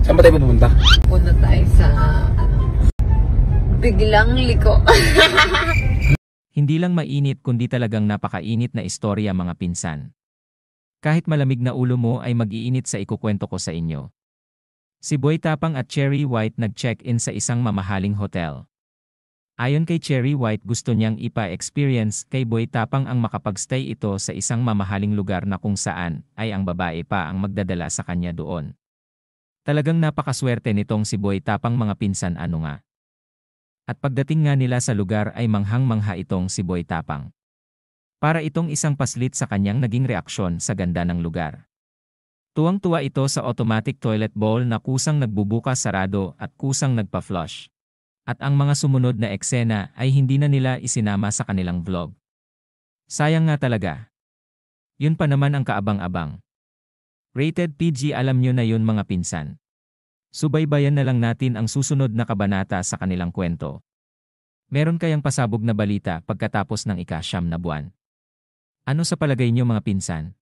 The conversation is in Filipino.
Saan ba tayo pupunta? Punta tayo sa, biglang liko. Hindi lang mainit kundi talagang napakainit na istorya mga pinsan. Kahit malamig na ulo mo ay mag-iinit sa ikukwento ko sa inyo. Si Boy Tapang at Cherry White nag-check-in sa isang mamahaling hotel. Ayon kay Cherry White, gusto niyang ipa-experience kay Boy Tapang ang makapagstay ito sa isang mamahaling lugar na kung saan ay ang babae pa ang magdadala sa kanya doon. Talagang napakaswerte nitong si Boy Tapang mga pinsan, ano nga. At pagdating nga nila sa lugar ay manghang-mangha itong si Boy Tapang. Para itong isang paslit sa kanyang naging reaksyon sa ganda ng lugar. Tuwang-tuwa ito sa automatic toilet bowl na kusang nagbubukas sarado at kusang nagpa-flush. At ang mga sumunod na eksena ay hindi na nila isinama sa kanilang vlog. Sayang nga talaga. Yun pa naman ang kaabang-abang. Rated PG, alam nyo na yun mga pinsan. Subaybayan na lang natin ang susunod na kabanata sa kanilang kwento. Meron kayang pasabog na balita pagkatapos ng ika-9 na buwan? Ano sa palagay nyo mga pinsan?